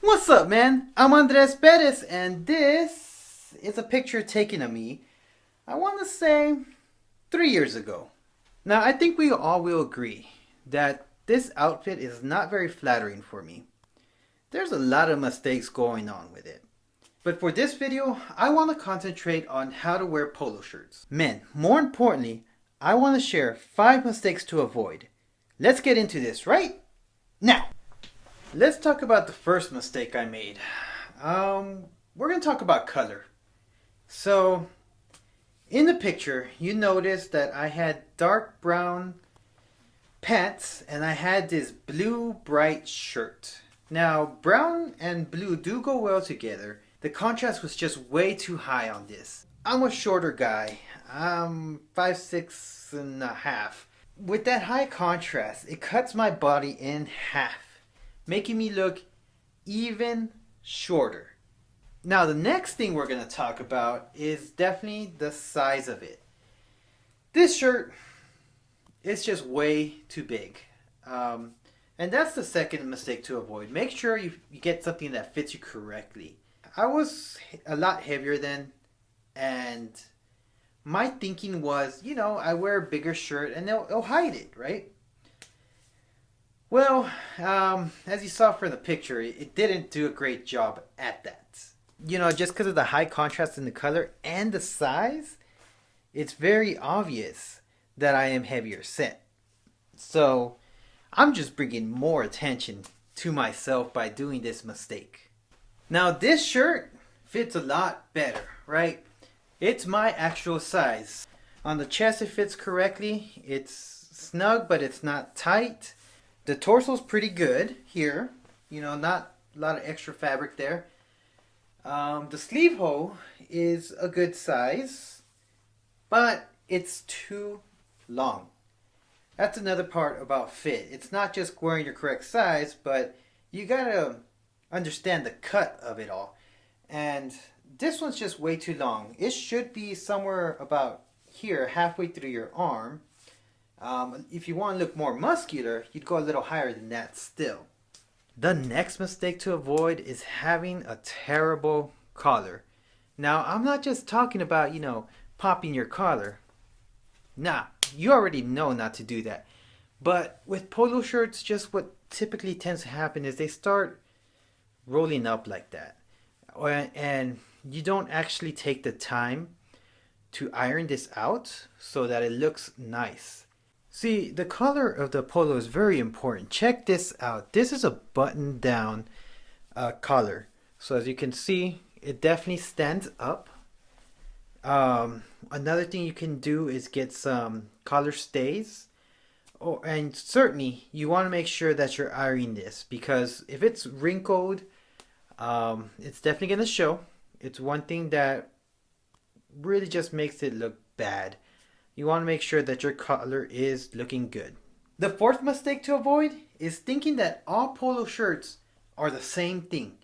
What's up, man? I'm Andres Perez, and this is a picture taken of me, I want to say, 3 years ago. Now, I think we all will agree that this outfit is not very flattering for me. There's a lot of mistakes going on with it. But for this video, I want to concentrate on how to wear polo shirts. Men, more importantly, I want to share 5 mistakes to avoid. Let's get into this right now. Let's talk about the first mistake I made. We're going to talk about color. So, in the picture, you notice that I had dark brown pants and I had this blue bright shirt. Now, brown and blue do go well together. The contrast was just way too high on this. I'm a shorter guy. I'm 5'6.5". With that high contrast, it cuts my body in half, making me look even shorter. Now, the next thing we're going to talk about is definitely the size of it. This shirt is just way too big. And that's the second mistake to avoid. Make sure you get something that fits you correctly. I was a lot heavier then, and my thinking was, I wear a bigger shirt and it'll hide it, right? Well, as you saw from the picture, it didn't do a great job at that. Just because of the high contrast in the color and the size, it's very obvious that I am heavier set. So, I'm just bringing more attention to myself by doing this mistake. Now, this shirt fits a lot better, right? It's my actual size. On the chest, it fits correctly. It's snug, but it's not tight. The torso's pretty good here. Not a lot of extra fabric there. The sleeve hole is a good size, but it's too long. That's another part about fit. It's not just wearing your correct size, but you gotta understand the cut of it all. And this one's just way too long. It should be somewhere about here, halfway through your arm. If you want to look more muscular, you'd go a little higher than that still. The next mistake to avoid is having a terrible collar. Now, I'm not just talking about, popping your collar. Nah, you already know not to do that. But with polo shirts, just what typically tends to happen is they start rolling up like that. And you don't actually take the time to iron this out so that it looks nice. See, the color of the polo is very important. Check this out. This is a button down collar. So as you can see, it definitely stands up. Another thing you can do is get some collar stays. And certainly you want to make sure that you're ironing this, because if it's wrinkled, it's definitely going to show. It's one thing that really just makes it look bad. You want to make sure that your collar is looking good. The fourth mistake to avoid is thinking that all polo shirts are the same thing.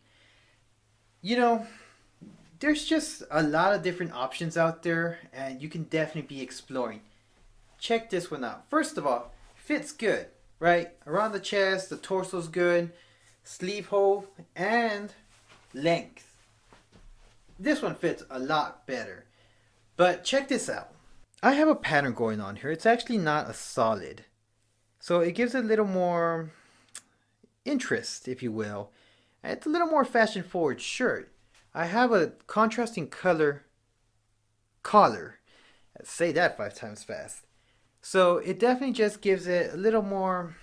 There's just a lot of different options out there, and you can definitely be exploring. Check this one out. First of all, fits good, right? Around the chest, the torso's good, sleeve hole, and length. This one fits a lot better. But check this out. I have a pattern going on here. It's actually not a solid. So it gives it a little more interest, if you will. And it's a little more fashion forward shirt. I have a contrasting color collar. Let's say that 5 times fast. So it definitely just gives it a little more,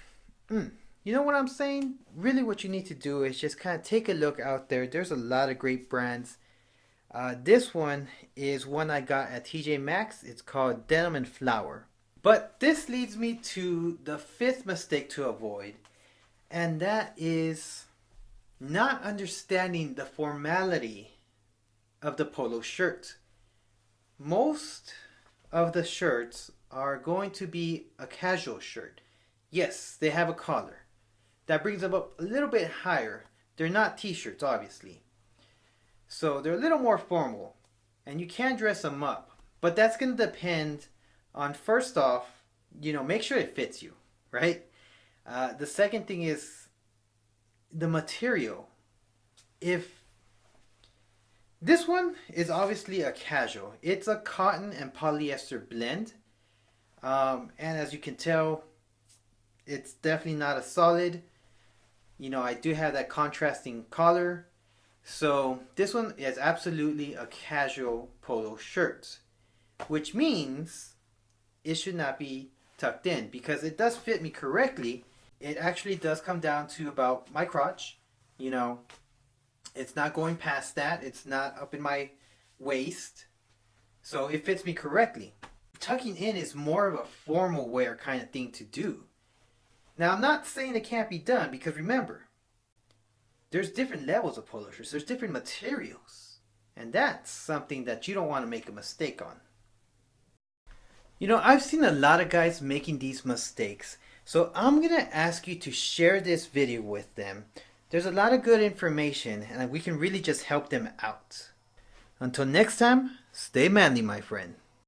you know what I'm saying? Really what you need to do is just kind of take a look out there. There's a lot of great brands. This one is one I got at TJ Maxx. It's called Denim and Flower. But this leads me to the 5th mistake to avoid. And that is not understanding the formality of the polo shirt. Most of the shirts are going to be a casual shirt. Yes, they have a collar. That brings them up a little bit higher. They're not t-shirts, obviously. So they're a little more formal. And you can dress them up. But that's going to depend on, first off, make sure it fits you, right? The second thing is the material if this one is obviously a casual, it's a cotton and polyester blend, and as you can tell, it's definitely not a solid. I do have that contrasting collar. So this one is absolutely a casual polo shirt, which means it should not be tucked in because it does fit me correctly. It actually does come down to about my crotch. It's not going past that. It's not up in my waist. So it fits me correctly. Tucking in is more of a formal wear kind of thing to do. Now, I'm not saying it can't be done because remember, there's different levels of polo shirts. There's different materials. And that's something that you don't want to make a mistake on. I've seen a lot of guys making these mistakes. So I'm going to ask you to share this video with them. There's a lot of good information and we can really just help them out. Until next time, stay manly, my friend.